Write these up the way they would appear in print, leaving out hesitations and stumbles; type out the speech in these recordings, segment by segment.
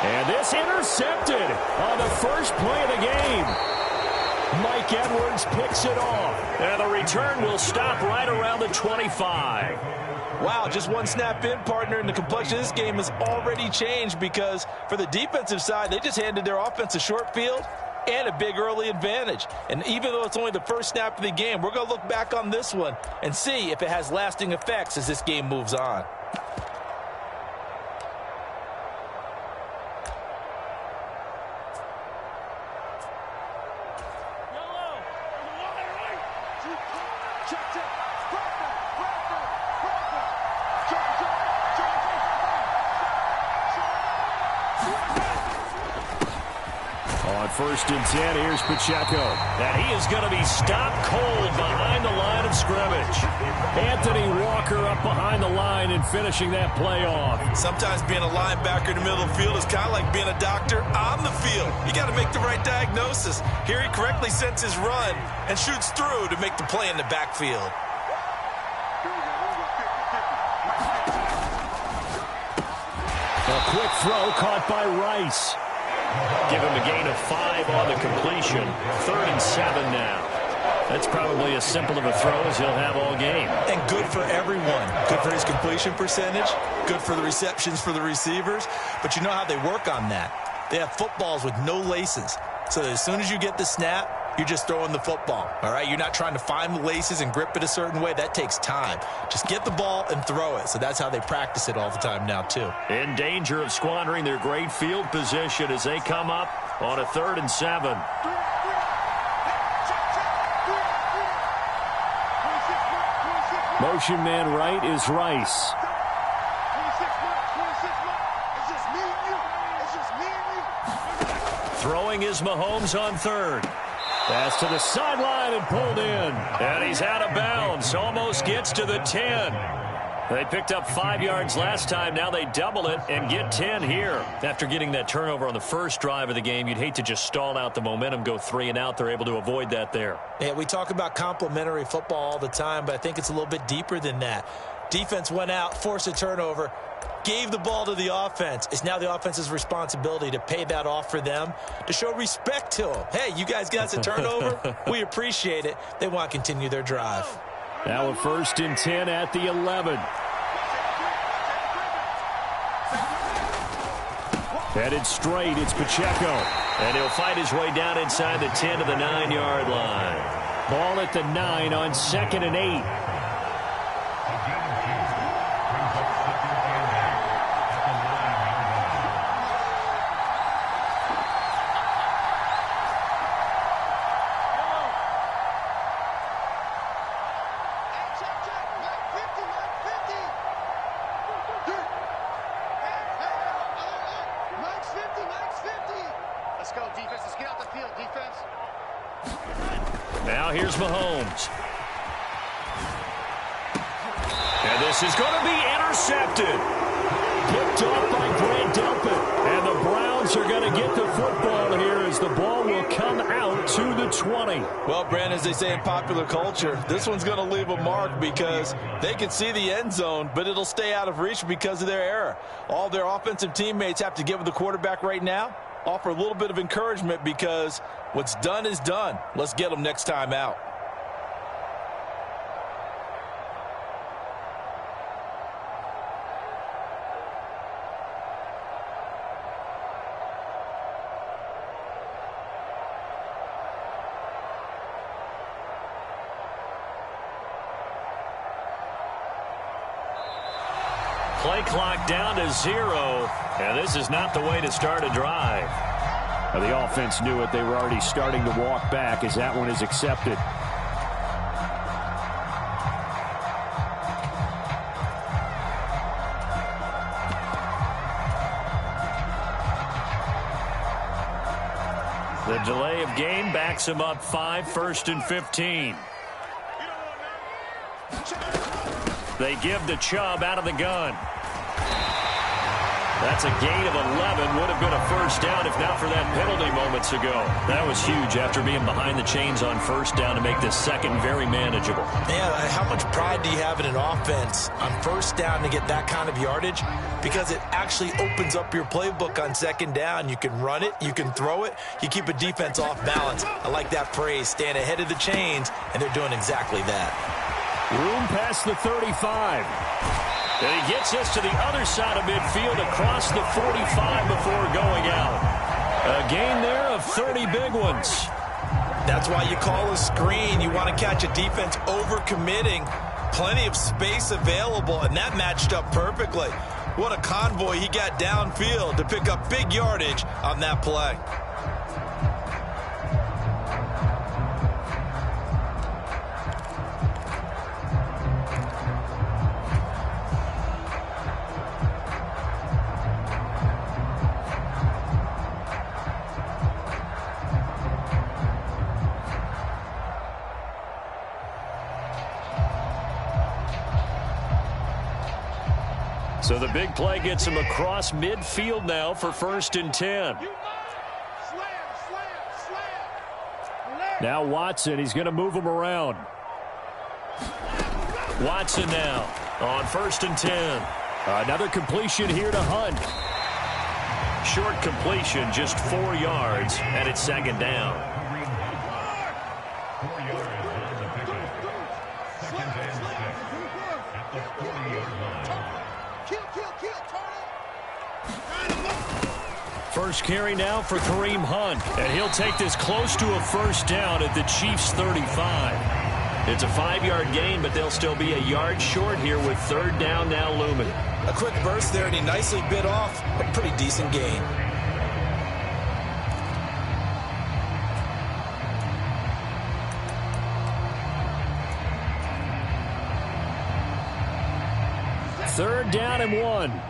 And this intercepted on the first play of the game. Mike Edwards picks it off. And the return will stop right around the 25. Wow, just one snap in, partner, and the complexion of this game has already changed because for the defensive side, they just handed their offense a short field and a big early advantage. And even though it's only the first snap of the game, we're going to look back on this one and see if it has lasting effects as this game moves on. First and 10, here's Pacheco. And he is going to be stopped cold behind the line of scrimmage. Anthony Walker up behind the line and finishing that play off. Sometimes being a linebacker in the middle of the field is kind of like being a doctor on the field. You got to make the right diagnosis. Here he correctly sets his run and shoots through to make the play in the backfield. A quick throw caught by Rice. Give him a gain of 5 on the completion. 3rd and 7 now. That's probably as simple of a throw as he'll have all game. And good for everyone. Good for his completion percentage. Good for the receptions for the receivers. But you know how they work on that. They have footballs with no laces. So as soon as you get the snap, you're just throwing the football. All right? You're not trying to find the laces and grip it a certain way. That takes time. Just get the ball and throw it. So that's how they practice it all the time now, too. In danger of squandering their great field position as they come up on a 3rd and 7. Motion man right is Rice. Throwing is Mahomes on 3rd. Pass to the sideline and pulled in. And he's out of bounds. Almost gets to the 10. They picked up 5 yards last time. Now they double it and get 10 here. After getting that turnover on the first drive of the game, you'd hate to just stall out the momentum, go 3 and out. They're able to avoid that there. Yeah, we talk about complementary football all the time, but I think it's a little bit deeper than that. Defense went out, forced a turnover, gave the ball to the offense. It's now the offense's responsibility to pay that off for them, to show respect to them. Hey, you guys got a turnover? We appreciate it. They want to continue their drive. Now a 1st and 10 at the 11. Headed straight, it's Pacheco. And he'll fight his way down inside the 10 to the 9-yard line. Ball at the 9 on 2nd and 8. Now here's Mahomes. And this is going to be intercepted. Picked off by Grant Delpit. And the Browns are going to get the football here as the ball will come out to the 20. Well, Brandon, as they say in popular culture, this one's going to leave a mark because they can see the end zone, but it'll stay out of reach because of their error. All their offensive teammates have to give the quarterback right now, offer a little bit of encouragement because what's done is done. Let's get them next time out. Play clock down to 0, and this is not the way to start a drive. The offense knew it. They were already starting to walk back as that one is accepted. The delay of game backs him up 5, 1st and 15. They give to Chubb out of the gun. That's a gain of 11. Would have been a first down if not for that penalty moments ago. That was huge after being behind the chains on first down to make this second very manageable. Yeah, how much pride do you have in an offense on first down to get that kind of yardage? Because it actually opens up your playbook on second down. You can run it, you can throw it, you keep a defense off balance. I like that phrase, stand ahead of the chains, and they're doing exactly that. Room past the 35. And he gets us to the other side of midfield across the 45 before going out. A gain there of 30 big ones. That's why you call a screen. You want to catch a defense overcommitting. Plenty of space available, and that matched up perfectly. What a convoy he got downfield to pick up big yardage on that play. So the big play gets him across midfield now for 1st and 10. Now Watson, he's going to move him around. Watson now on 1st and 10. Another completion here to Hunt. Short completion, just 4 yards, and it's 2nd down. First carry now for Kareem Hunt, and he'll take this close to a first down at the Chiefs' 35. It's a 5-yard gain, but they'll still be a yard short here with 3rd down now looming. A quick burst there, and he nicely bit off a pretty decent gain. Third down and 1.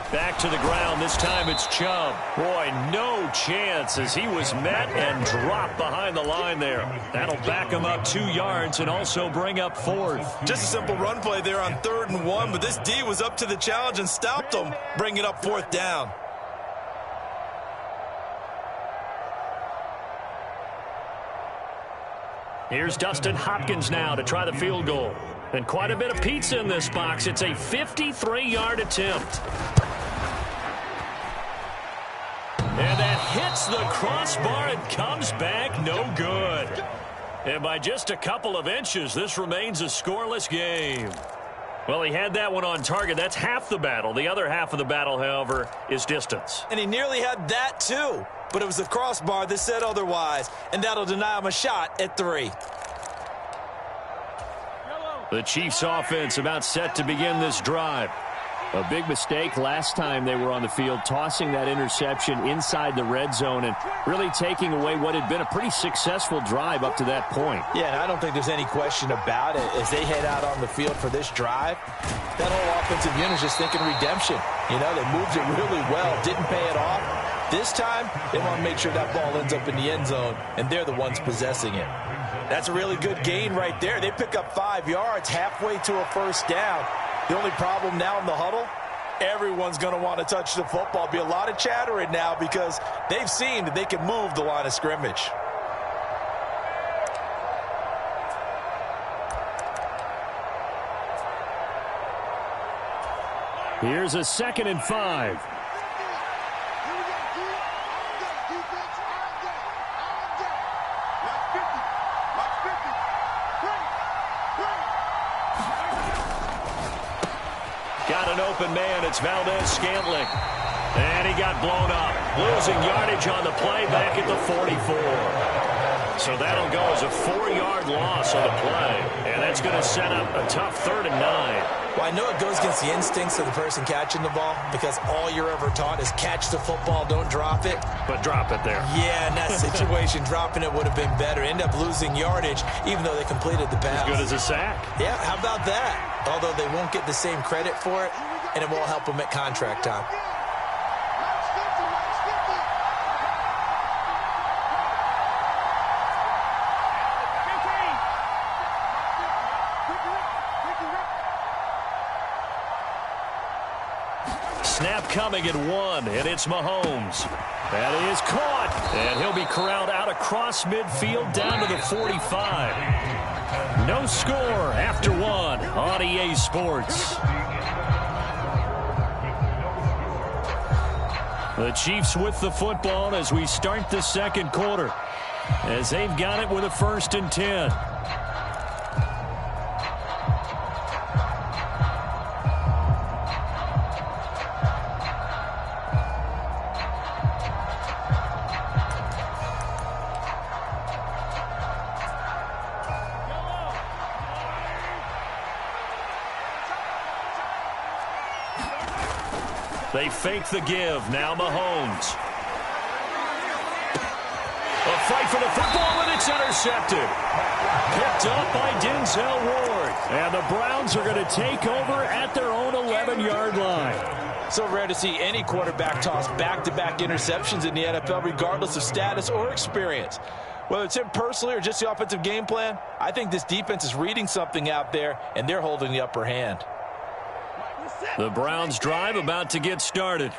Back to the ground. This time it's Chubb. Boy, no chance as he was met and dropped behind the line there. That'll back him up 2 yards and also bring up 4th. Just a simple run play there on 3rd and 1, but this D was up to the challenge and stopped him, bringing up 4th down. Here's Dustin Hopkins now to try the field goal. And quite a bit of pizza in this box. It's a 53-yard attempt. And that hits the crossbar and comes back no good. And by just a couple of inches, this remains a scoreless game. Well, he had that one on target. That's half the battle. The other half of the battle, however, is distance. And he nearly had that, too. But it was the crossbar that said otherwise, and that'll deny him a shot at 3. The Chiefs offense about set to begin this drive. A big mistake last time they were on the field, tossing that interception inside the red zone and really taking away what had been a pretty successful drive up to that point. Yeah, and I don't think there's any question about it. As they head out on the field for this drive, that whole offensive unit is just thinking redemption. You know, they moved it really well, didn't pay it off. This time, they want to make sure that ball ends up in the end zone, and they're the ones possessing it. That's a really good gain right there. They pick up 5 yards halfway to a first down. The only problem now in the huddle, everyone's going to want to touch the football. Be a lot of chattering now because they've seen that they can move the line of scrimmage. Here's a 2nd and 5. Got an open man. It's Valdez-Scantling. And he got blown up. Losing yardage on the play back at the 44. So that'll go as a 4-yard loss on the play. And that's going to set up a tough 3rd and 9. Well, I know it goes against the instincts of the person catching the ball because all you're ever taught is catch the football, don't drop it. But drop it there. Yeah, in that situation, dropping it would have been better. End up losing yardage even though they completed the pass. As good as a sack. Yeah, how about that? Although they won't get the same credit for it, and it won't help them at contract time. snap coming at 1, and it's Mahomes. That is caught, and he'll be corralled out across midfield down to the 45. No score after 1 on EA Sports. The Chiefs with the football as we start the second quarter, as they've got it with a 1st and 10. They fake the give. Now Mahomes. A fight for the football, and it's intercepted. Picked up by Denzel Ward. And the Browns are going to take over at their own 11-yard line. So rare to see any quarterback toss back-to-back interceptions in the NFL, regardless of status or experience. Whether it's him personally or just the offensive game plan, I think this defense is reading something out there, and they're holding the upper hand. The Browns drive about to get started.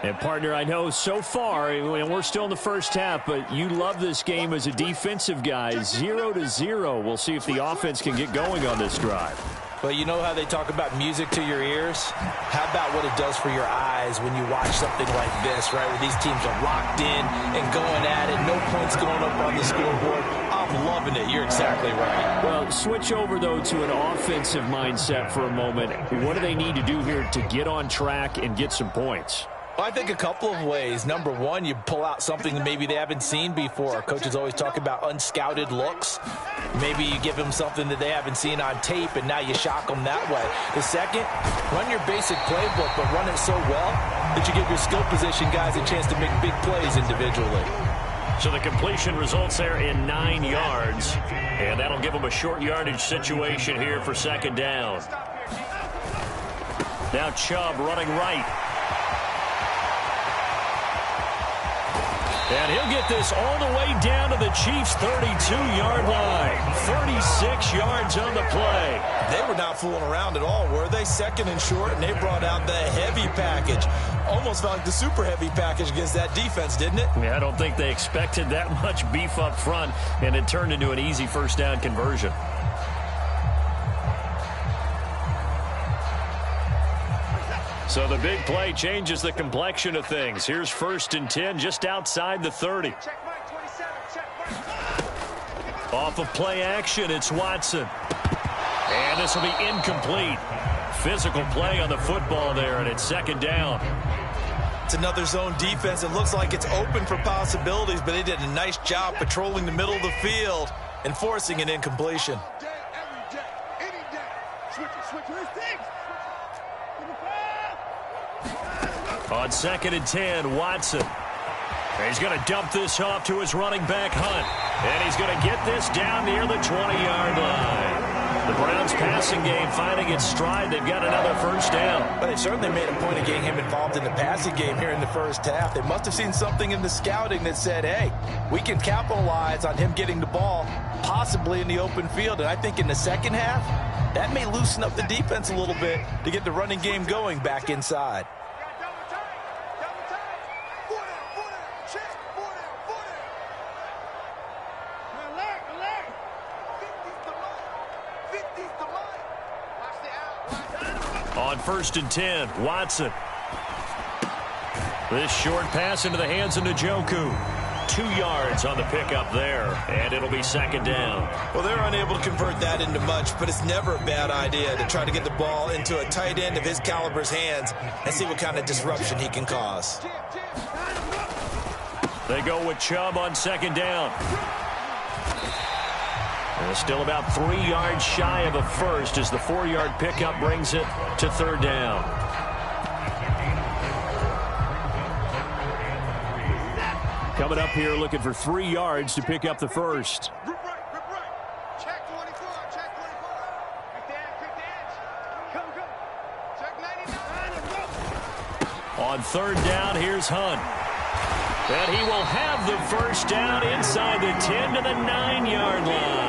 And, partner, I know so far, and we're still in the first half, but you love this game as a defensive guy. 0-0. We'll see if the offense can get going on this drive. But you know how they talk about music to your ears? How about what it does for your eyes when you watch something like this, right, where these teams are locked in and going at it, no points going up on the scoreboard? I'm loving it. You're exactly right. Well, switch over, though, to an offensive mindset for a moment. What do they need to do here to get on track and get some points? Well, I think a couple of ways. Number one, you pull out something that maybe they haven't seen before. Coaches always talk about unscouted looks. Maybe you give them something that they haven't seen on tape, and now you shock them that way. The second, run your basic playbook, but run it so well that you give your skill position guys a chance to make big plays individually. So the completion results there in 9 yards, and that'll give them a short yardage situation here for 2nd down. Now Chubb running right. And he'll get this all the way down to the Chiefs' 32-yard line. 36 yards on the play. They were not fooling around at all, were they? 2nd and short, and they brought out the heavy package. Almost felt like the super heavy package against that defense, didn't it? Yeah, I don't think they expected that much beef up front, and it turned into an easy 1st down conversion. So the big play changes the complexion of things. Here's 1st and 10 just outside the 30. Off of play action, it's Watson. And this will be incomplete. Physical play on the football there, and it's 2nd down. It's another zone defense. It looks like it's open for possibilities, but they did a nice job patrolling the middle of the field and forcing an incompletion. On 2nd and 10, Watson. He's going to dump this off to his running back, Hunt. And he's going to get this down near the 20-yard line. The Browns passing game finding its stride. They've got another 1st down. But they certainly made a point of getting him involved in the passing game here in the 1st half. They must have seen something in the scouting that said, hey, we can capitalize on him getting the ball, possibly in the open field. And I think in the 2nd half, that may loosen up the defense a little bit to get the running game going back inside. On 1st and 10, Watson. This short pass into the hands of Njoku. 2 yards on the pickup there, and it'll be 2nd down. Well, they're unable to convert that into much, but it's never a bad idea to try to get the ball into a tight end of his caliber's hands and see what kind of disruption he can cause. They go with Chubb on 2nd down. And still about 3 yards shy of a first as the 4-yard pickup brings it to 3rd down. Coming up here looking for 3 yards to pick up the first. On 3rd down, here's Hunt. And he will have the 1st down inside the 10 to the 9-yard line.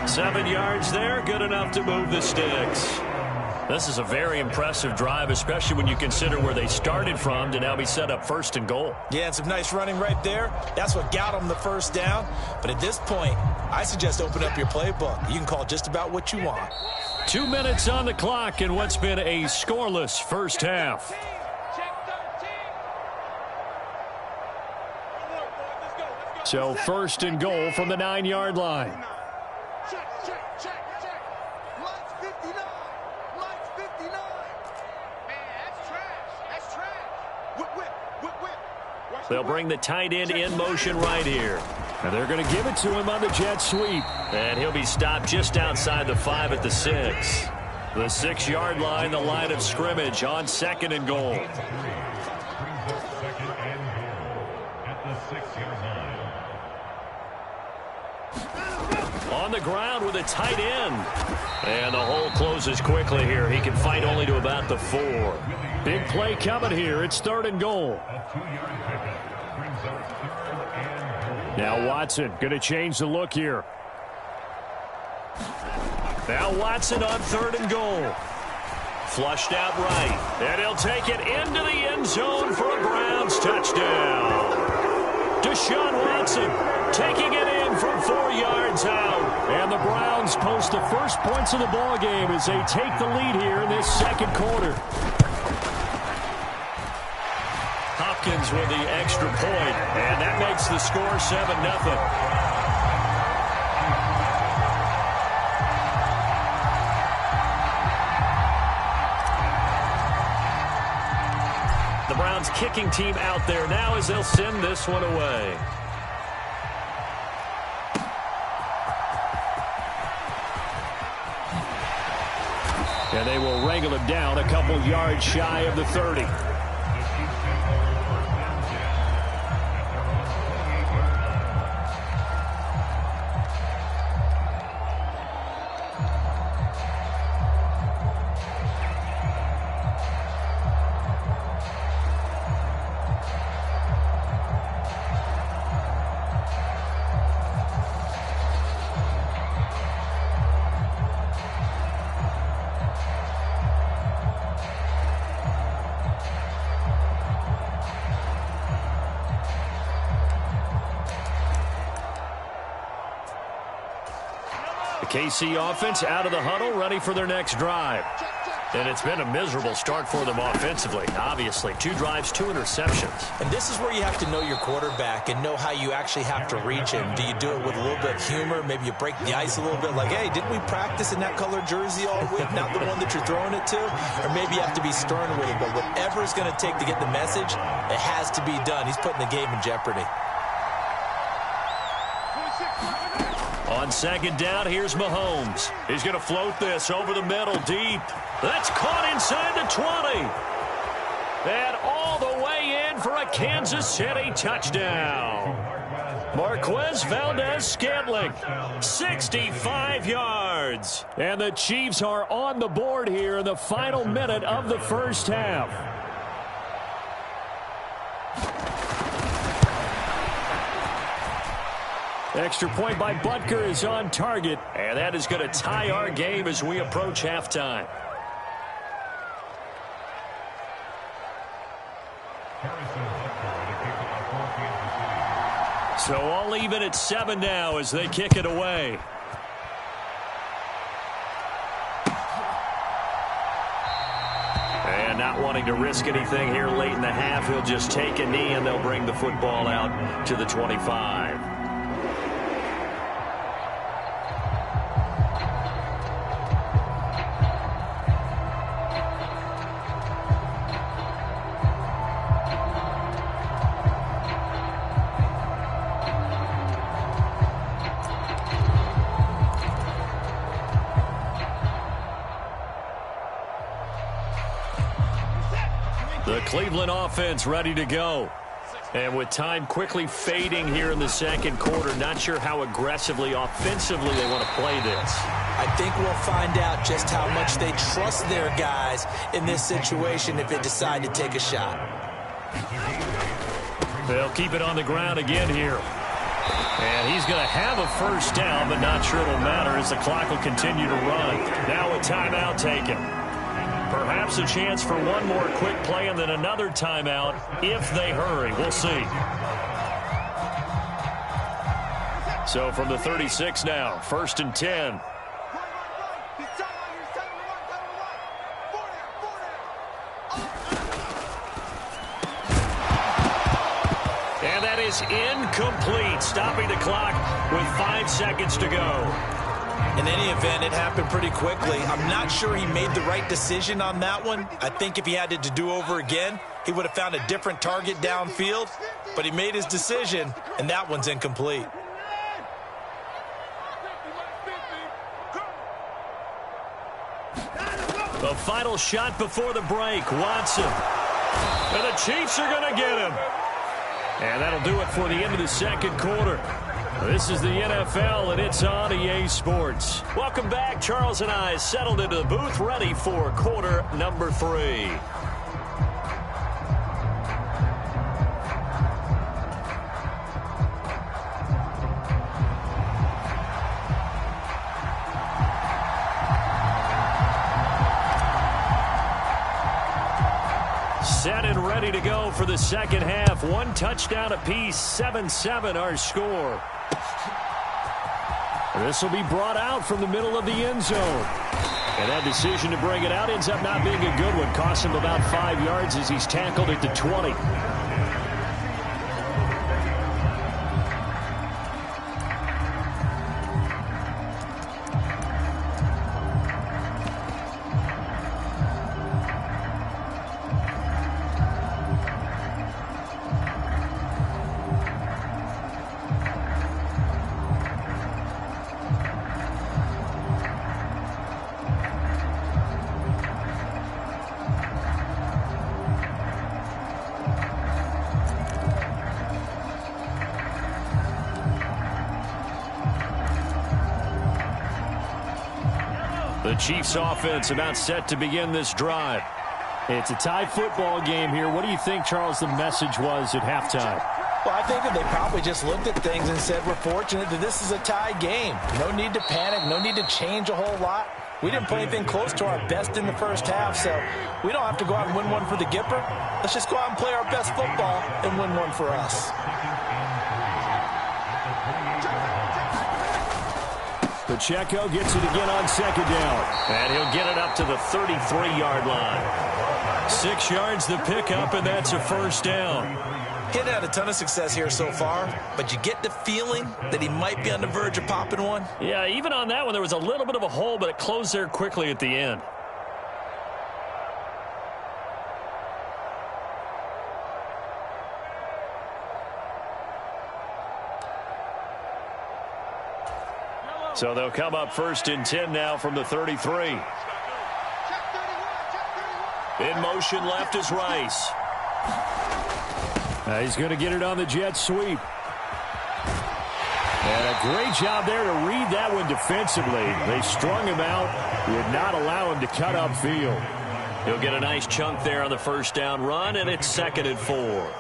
7 yards there, good enough to move the sticks. This is a very impressive drive, especially when you consider where they started from to now be set up 1st and goal. Yeah, and some nice running right there. That's what got them the first down. But at this point, I suggest open up your playbook. You can call just about what you want. 2 minutes on the clock in what's been a scoreless first half. So 1st and goal from the 9-yard line. They'll bring the tight end in motion right here. And they're going to give it to him on the jet sweep. And he'll be stopped just outside the 5 at the 6. The 6-yard line, the line of scrimmage on 2nd and goal. On the ground with a tight end. And the hole closes quickly here. He can fight only to about the 4. Big play coming here. It's 3rd and goal. Now Watson going to change the look here. Now Watson on 3rd and goal. Flushed out right. And he'll take it into the end zone for a Browns touchdown. Deshaun Watson taking it in from 4 yards out. And the Browns post the first points of the ball game as they take the lead here in this 2nd quarter. Hopkins with the extra point, and that makes the score 7-0. The Browns kicking team out there now as they'll send this one away. And they will wrangle him down a couple yards shy of the 30. KC offense out of the huddle, ready for their next drive. And it's been a miserable start for them offensively. Obviously, 2 drives, 2 interceptions. And this is where you have to know your quarterback and know how you actually have to reach him. Do you do it with a little bit of humor? Maybe you break the ice a little bit like, hey, didn't we practice in that color jersey all week? Not the one that you're throwing it to? Or maybe you have to be stern with it. But whatever it's going to take to get the message, it has to be done. He's putting the game in jeopardy. On 2nd down, here's Mahomes. He's going to float this over the middle deep. That's caught inside the 20. And all the way in for a Kansas City touchdown. Marquez Valdez-Scantling, 65 yards. And the Chiefs are on the board here in the final minute of the first half. Extra point by Butker is on target, and that is going to tie our game as we approach halftime. So all even at 7 now as they kick it away. And not wanting to risk anything here late in the half, he'll just take a knee and they'll bring the football out to the 25. The Cleveland offense ready to go. And with time quickly fading here in the 2nd quarter, not sure how aggressively, offensively they want to play this. I think we'll find out just how much they trust their guys in this situation if they decide to take a shot. They'll keep it on the ground again here. And he's going to have a first down, but not sure it'll matter as the clock will continue to run. Now a timeout taken. Perhaps a chance for one more quick play and then another timeout if they hurry. We'll see. So from the 36 now, 1st and 10. And that is incomplete, stopping the clock with 5 seconds to go. In any event, it happened pretty quickly. I'm not sure he made the right decision on that one. I think if he had it to do over again, he would have found a different target downfield. But he made his decision, and that one's incomplete. The final shot before the break, Watson. And the Chiefs are going to get him. And that'll do it for the end of the second quarter. This is the NFL, and it's on EA Sports. Welcome back. Charles and I settled into the booth, ready for quarter number 3. Set and ready to go for the second half. 1 touchdown apiece, 7-7 our score. This will be brought out from the middle of the end zone. And that decision to bring it out ends up not being a good one. Cost him about 5 yards as he's tackled at the 20. The Chiefs offense about set to begin this drive. It's a tie football game here. What do you think, Charles, the message was at halftime? Well, I think that they probably just looked at things and said, we're fortunate that this is a tie game. No need to panic. No need to change a whole lot. We didn't play anything close to our best in the first half, so we don't have to go out and win one for the Gipper. Let's just go out and play our best football and win one for us. Pacheco gets it again on second down. And he'll get it up to the 33-yard line. 6 yards the pickup, and that's a first down. He hadn't had a ton of success here so far, but you get the feeling that he might be on the verge of popping one. Yeah, even on that one, there was a little bit of a hole, but it closed there quickly at the end. So they'll come up 1st and 10 now from the 33. In motion left is Rice. He's going to get it on the jet sweep. And a great job there to read that one defensively. They strung him out, would not allow him to cut upfield. He'll get a nice chunk there on the first down run, and it's 2nd and 4.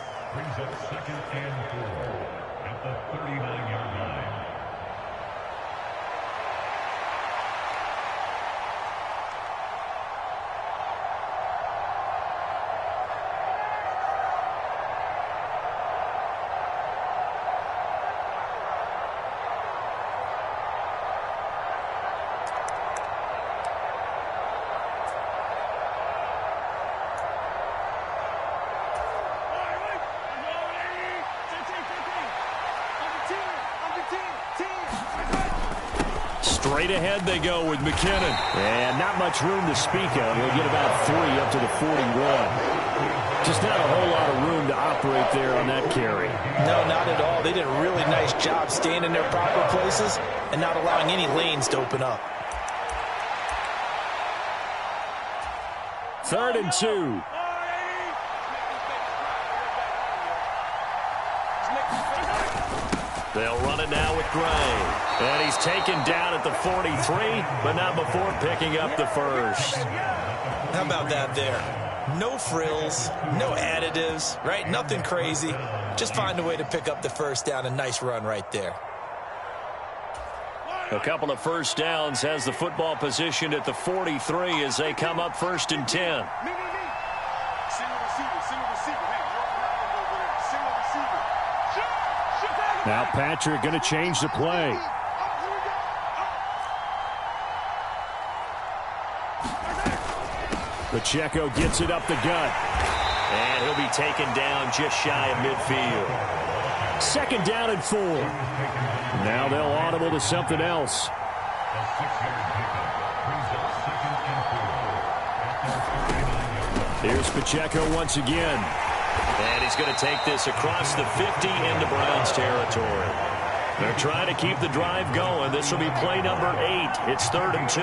Straight ahead they go with McKinnon. And not much room to speak of. He'll get about 3 up to the 41. Just not a whole lot of room to operate there on that carry. No, not at all. They did a really nice job staying in their proper places and not allowing any lanes to open up. 3rd and 2. They'll run it now with Gray. And he's taken down at the 43, but not before picking up the first. How about that there? No frills, no additives, right? Nothing crazy. Just find a way to pick up the first down. A nice run right there. A couple of first downs, has the football positioned at the 43 as they come up 1st and 10. Now Patrick going to change the play. Pacheco gets it up the gut. And he'll be taken down just shy of midfield. 2nd down and 4. Now they'll audible to something else. Here's Pacheco once again. And he's going to take this across the 50 into Browns territory. They're trying to keep the drive going. This will be play number 8. It's 3rd and 2.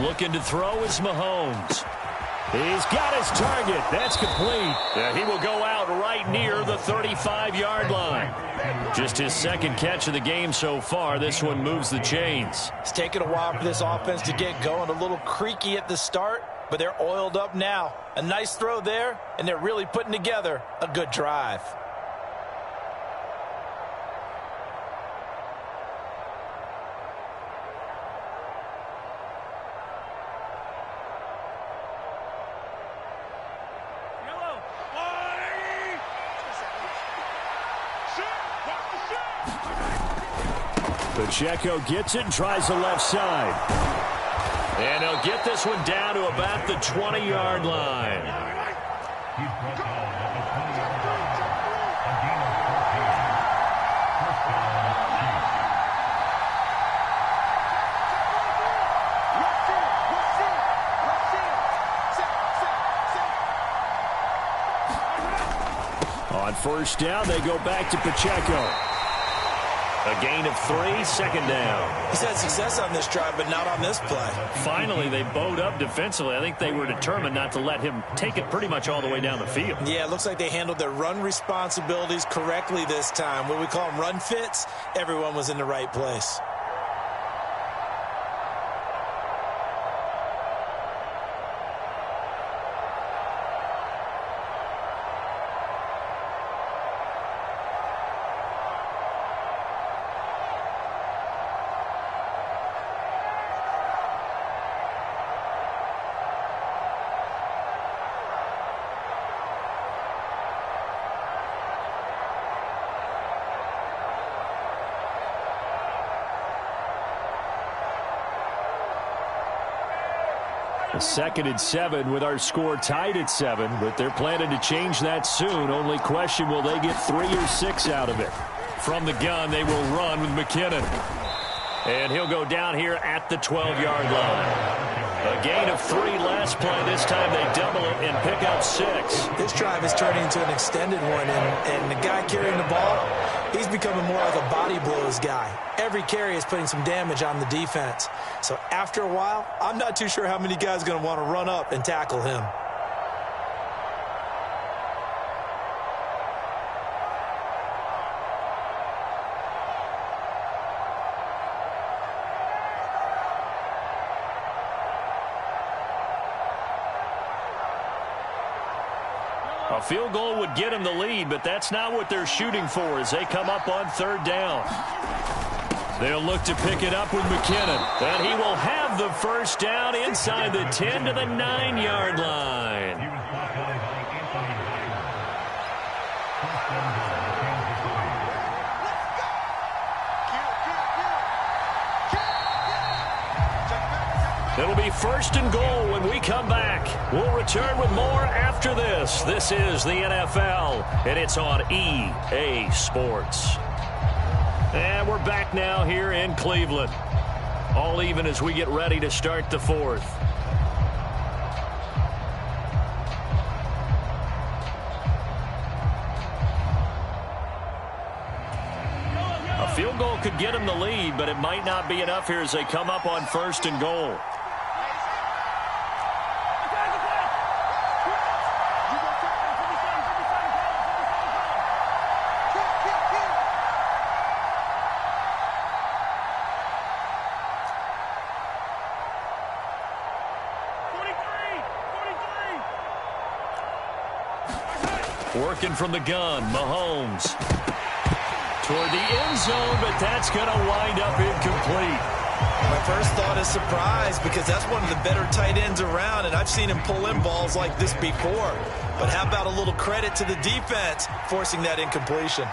Looking to throw is Mahomes. He's got his target. That's complete. Yeah, he will go out right near the 35-yard line. Just his 2nd catch of the game so far. This one moves the chains. It's taken a while for this offense to get going. A little creaky at the start, but they're oiled up now. A nice throw there, and they're really putting together a good drive. Pacheco gets it and tries the left side. And he'll get this one down to about the 20-yard line. On 1st down, they go back to Pacheco. A gain of 3, 2nd down. He's had success on this drive, but not on this play. Finally, they bowed up defensively. I think they were determined not to let him take it pretty much all the way down the field. Yeah, it looks like they handled their run responsibilities correctly this time. What we call them run fits, everyone was in the right place. A 2nd and 7 with our score tied at 7, but they're planning to change that soon. Only question, will they get 3 or 6 out of it? From the gun, they will run with McKinnon. And he'll go down here at the 12-yard line. A gain of 3 last play. This time they double it and pick up 6. This drive is turning into an extended one, and the guy carrying the ball, he's becoming more like a body blows guy. Every carry is putting some damage on the defense. So after a while, I'm not too sure how many guys are going to want to run up and tackle him. A field goal would get them the lead, but that's not what they're shooting for as they come up on 3rd down. They'll look to pick it up with McKinnon. And he will have the 1st down inside the 10 to the 9-yard line. It'll be 1st and goal when we come back. We'll return with more after this. This is the NFL, and it's on EA Sports. And we're back now here in Cleveland. All even as we get ready to start the 4th. A field goal could get them the lead, but it might not be enough here as they come up on 1st and goal. Working from the gun, Mahomes. Toward the end zone, but that's going to wind up incomplete. My first thought is surprise because that's one of the better tight ends around, and I've seen him pull in balls like this before. But how about a little credit to the defense forcing that incompletion?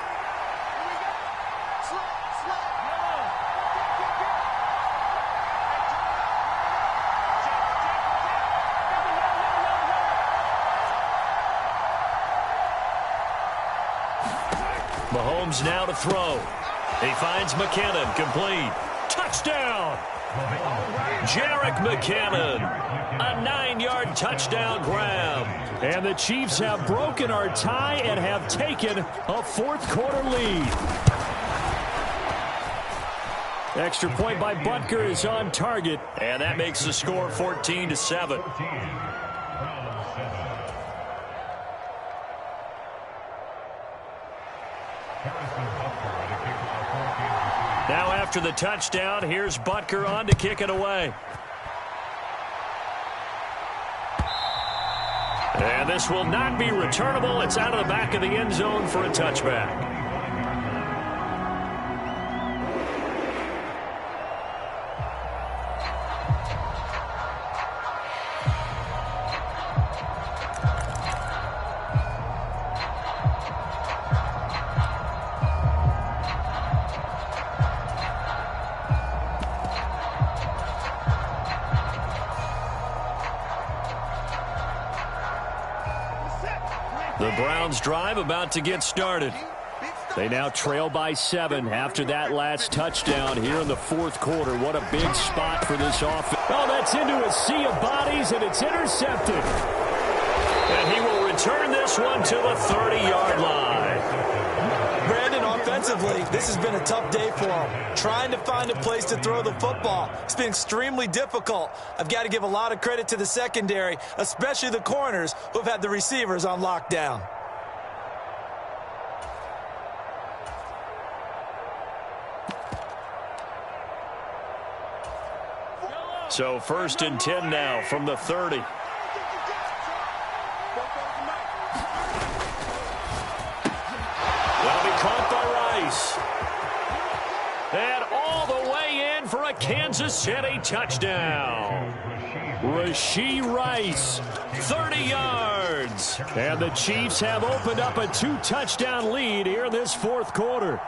Mahomes now to throw. He finds McKinnon, complete. Touchdown! Jerick McKinnon, a 9-yard touchdown grab. And the Chiefs have broken our tie and have taken a fourth-quarter lead. Extra point by Butker is on target. And that makes the score 14-7. Now after the touchdown, here's Butker on to kick it away. And this will not be returnable. It's out of the back of the end zone for a touchback. The Browns drive about to get started. They now trail by 7 after that last touchdown here in the fourth quarter. What a big spot for this offense. Oh, that's into a sea of bodies, and it's intercepted. And he will return this one to the 30-yard line. Brandon, offensively, this has been a tough day for him. Trying to find a place to throw the football. It's been extremely difficult. I've got to give a lot of credit to the secondary, especially the corners who have had the receivers on lockdown. So 1st and 10 now from the 30. That'll be caught by Rice. And all the way in for a Kansas City touchdown. Rashee Rice, 30 yards. and the Chiefs have opened up a 2-touchdown lead here in this fourth quarter.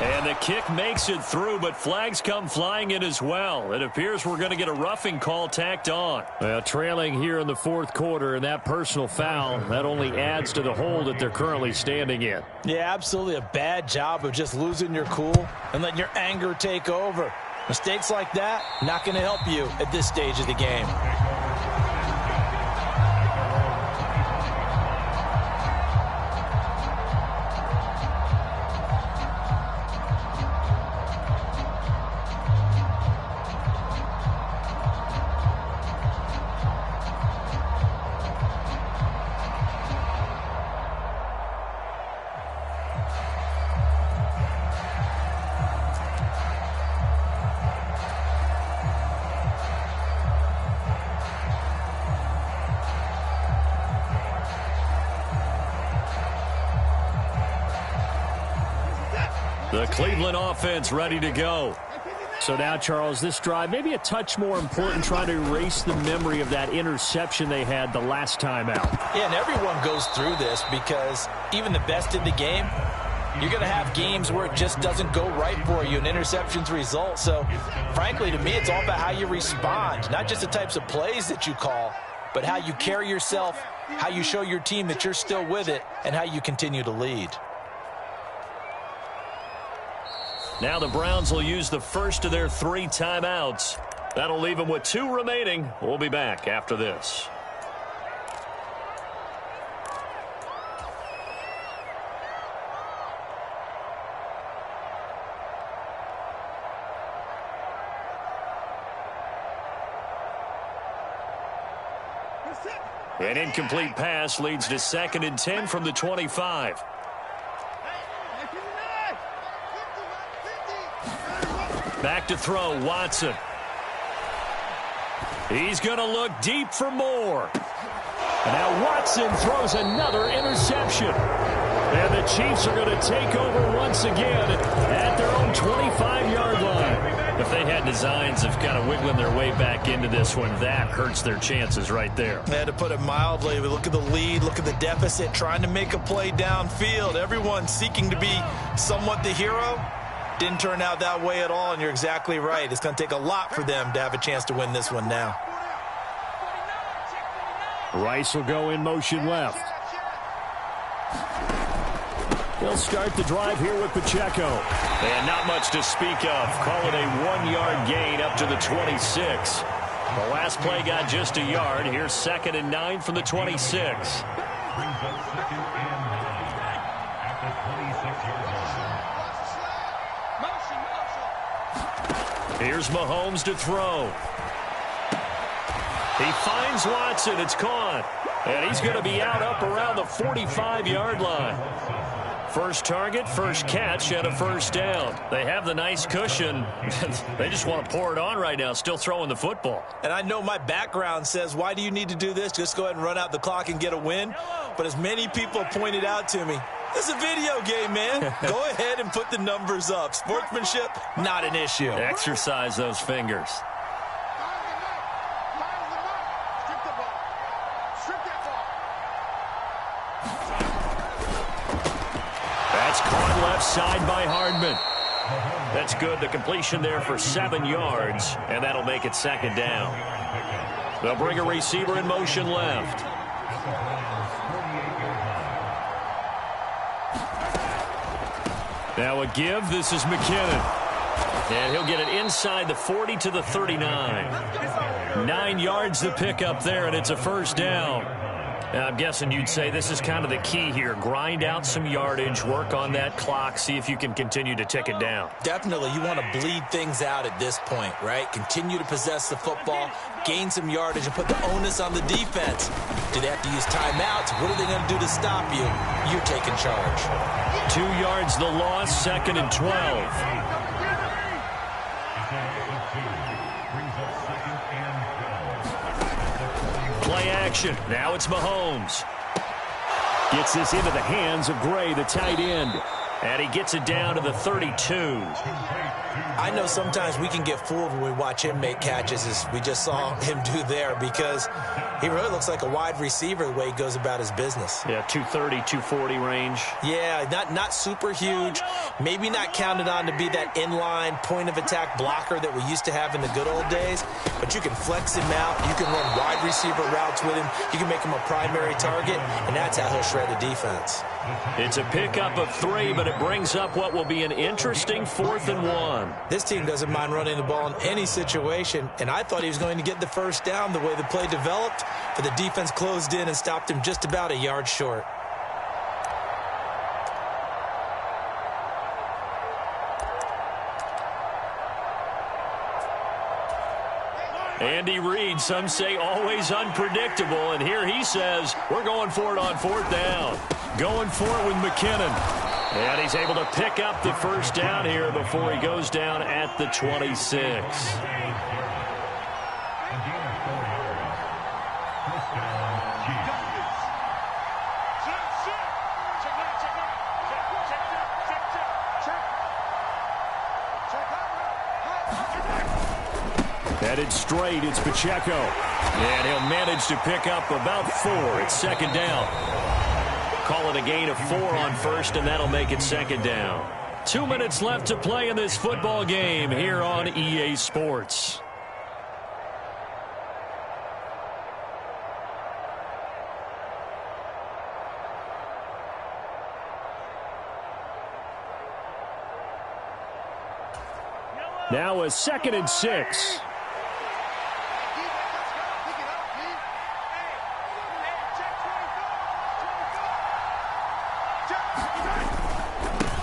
And the kick makes it through, but flags come flying in as well. It appears we're going to get a roughing call tacked on. Well, trailing here in the fourth quarter, and that personal foul, that only adds to the hole that they're currently standing in. Yeah, absolutely a bad job of just losing your cool and letting your anger take over. Mistakes like that, not going to help you at this stage of the game. The Cleveland offense ready to go. So now, Charles, this drive maybe a touch more important, trying to erase the memory of that interception they had the last time out. Yeah, and everyone goes through this because even the best in the game, you're going to have games where it just doesn't go right for you and interceptions result. So, frankly, to me, it's all about how you respond, not just the types of plays that you call, but how you carry yourself, how you show your team that you're still with it, and how you continue to lead. Now the Browns will use the first of their 3 timeouts. That'll leave them with 2 remaining. We'll be back after this. An incomplete pass leads to 2nd and 10 from the 25. Back to throw, Watson. He's going to look deep for more. And now Watson throws another interception. And the Chiefs are going to take over once again at their own 25-yard line. If they had designs of kind of wiggling their way back into this one, that hurts their chances right there. They had to put it mildly. Look at the lead, look at the deficit, trying to make a play downfield. Everyone seeking to be somewhat the hero. Didn't turn out that way at all, and you're exactly right. It's going to take a lot for them to have a chance to win this one now. Rice will go in motion left. He'll start the drive here with Pacheco. And not much to speak of. Call it a 1-yard gain up to the 26. The last play got just a yard. Here's 2nd and 9 from the 26. Here's Mahomes to throw. He finds Watson. It's caught. And he's going to be out up around the 45-yard line. First target, first catch, and a first down. They have the nice cushion. They just want to pour it on right now, still throwing the football. And I know my background says, why do you need to do this? Just go ahead and run out the clock and get a win. But as many people pointed out to me, this is a video game, man. Go ahead and put the numbers up. Sportsmanship, not an issue. Exercise those fingers. That's caught left side by Hardman. That's good. The completion there for 7 yards, and that'll make it 2nd down. They'll bring a receiver in motion left. Now a give. This is McKinnon. And he'll get it inside the 40 to the 39. 9 yards to pick up there, and it's a first down. Now, I'm guessing you'd say this is kind of the key here. Grind out some yardage, work on that clock, see if you can continue to tick it down. Definitely, you want to bleed things out at this point, right? Continue to possess the football, gain some yardage, and put the onus on the defense. Do they have to use timeouts? What are they going to do to stop you? You're taking charge. 2 yards the loss, 2nd and 12. Play action. Now it's Mahomes. Gets this into the hands of Gray, the tight end. And he gets it down to the 32. I know sometimes we can get fooled when we watch him make catches, as we just saw him do there, because he really looks like a wide receiver the way he goes about his business. Yeah, 230, 240 range. Yeah, not super huge. Maybe not counted on to be that inline point-of-attack blocker that we used to have in the good old days, but you can flex him out. You can run wide receiver routes with him. You can make him a primary target, and that's how he'll shred the defense. It's a pickup of 3, but it brings up what will be an interesting 4th and 1. This team doesn't mind running the ball in any situation, and I thought he was going to get the first down the way the play developed, but the defense closed in and stopped him just about a yard short. Andy Reid, some say always unpredictable, and here he says we're going for it on 4th down. Going for it with McKinnon. And he's able to pick up the first down here before he goes down at the 26. Headed straight, it's Pacheco. And he'll manage to pick up about 4. It's 2nd down. Call it a gain of 4 on 1st, and that'll make it 2nd down. 2 minutes left to play in this football game here on EA Sports. Now a 2nd and 6.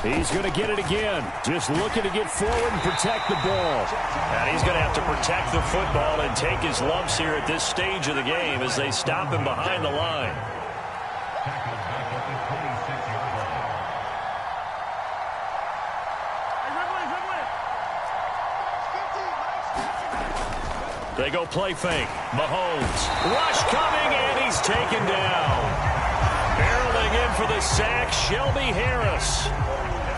He's going to get it again. Just looking to get forward and protect the ball. And he's going to have to protect the football and take his lumps here at this stage of the game as they stop him behind the line. They go play fake. Mahomes. Rush coming, and he's taken down. Barreling in for the sack, Shelby Harris.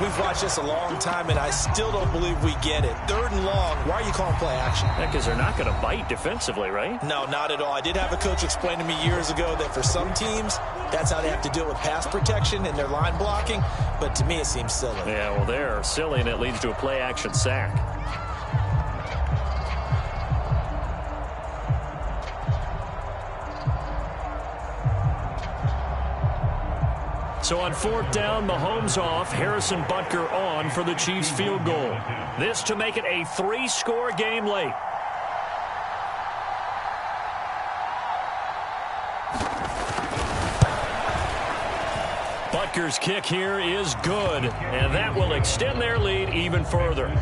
We've watched this a long time, and I still don't believe we get it. 3rd and long. Why are you calling play action? Because they're not going to bite defensively, right? No, not at all. I did have a coach explain to me years ago that for some teams, that's how they have to deal with pass protection and their line blocking. But to me, it seems silly. Yeah, well, they're silly, and it leads to a play action sack. So on 4th down, Mahomes off, Harrison Butker on for the Chiefs field goal. This to make it a 3-score game late. Butker's kick here is good, and that will extend their lead even further.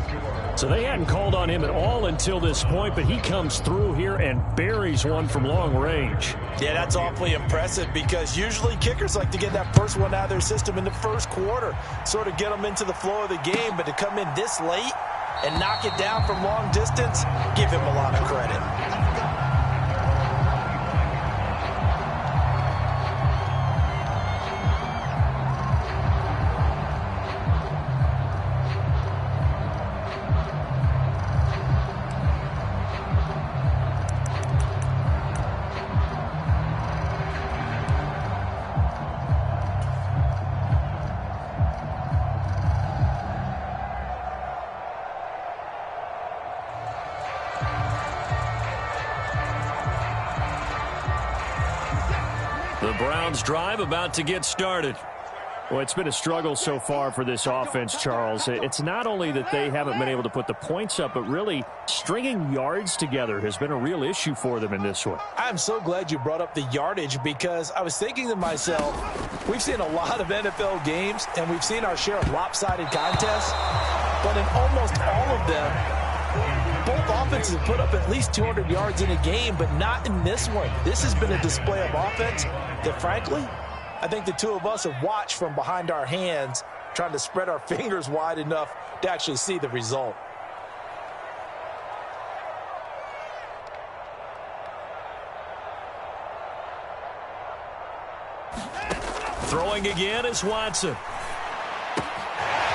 So they hadn't called on him at all until this point, but he comes through here and buries one from long range. Yeah, that's awfully impressive because usually kickers like to get that first one out of their system in the first quarter, sort of get them into the flow of the game, but to come in this late and knock it down from long distance, give him a lot of credit. The Browns drive about to get started. Well, it's been a struggle so far for this offense, Charles. It's not only that they haven't been able to put the points up, but really stringing yards together has been a real issue for them in this one. I'm so glad you brought up the yardage because I was thinking to myself, we've seen a lot of NFL games and we've seen our share of lopsided contests, but in almost all of them, both offenses put up at least 200 yards in a game, but not in this one. This has been a display of offense that, frankly, I think the two of us have watched from behind our hands, trying to spread our fingers wide enough to actually see the result. Throwing again is Watson.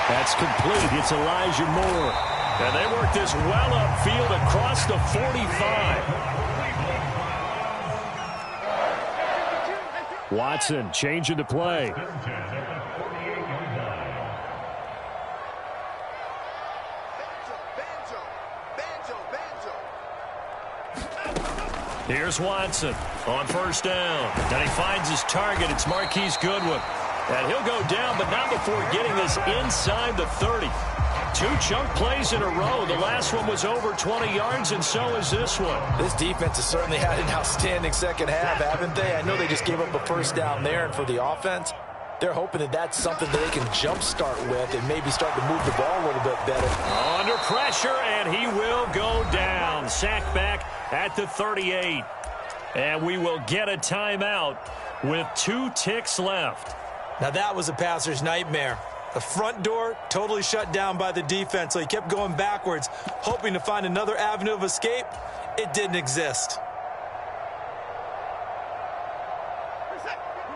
That's complete. It's Elijah Moore. And they work this well upfield across the 45. Watson changing the play. Here's Watson on 1st down. And he finds his target. It's Marquise Goodwin. And he'll go down, but not before getting this inside the 30. 2 chunk plays in a row. The last one was over 20 yards, and so is this one. This defense has certainly had an outstanding second half, haven't they? I know they just gave up a 1st down there, and for the offense, they're hoping that that's something that they can jumpstart with and maybe start to move the ball a little bit better. Under pressure, and he will go down. Sacked back at the 38. And we will get a timeout with 2 ticks left. Now that was a passer's nightmare. The front door totally shut down by the defense, so he kept going backwards, hoping to find another avenue of escape. It didn't exist.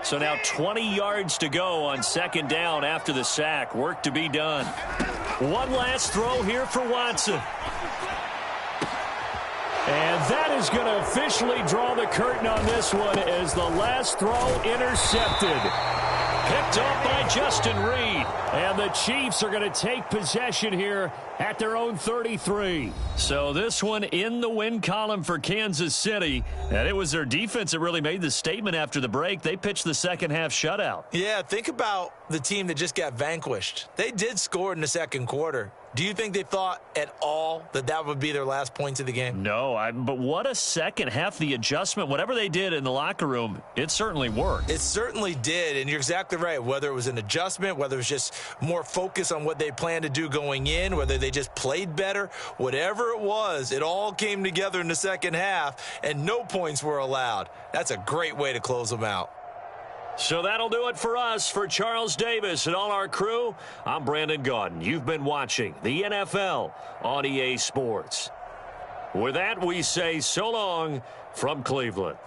So now 20 yards to go on 2nd down after the sack. Work to be done. One last throw here for Watson. And that is going to officially draw the curtain on this one as the last throw intercepted. Picked up by Justin Reed. And the Chiefs are going to take possession here at their own 33. So this one in the win column for Kansas City. And it was their defense that really made the statement after the break. They pitched the second half shutout. Yeah, think about the team that just got vanquished. They did score in the second quarter. Do you think they thought at all that that would be their last points of the game? No, but what a second half. The adjustment, whatever they did in the locker room, it certainly worked. It certainly did, and you're exactly right. Whether it was an adjustment, whether it was just more focus on what they planned to do going in, whether they just played better, whatever it was, it all came together in the second half, and no points were allowed. That's a great way to close them out. So that'll do it for us. For Charles Davis and all our crew, I'm Brandon Gaudin. You've been watching the NFL on EA Sports. With that, we say so long from Cleveland.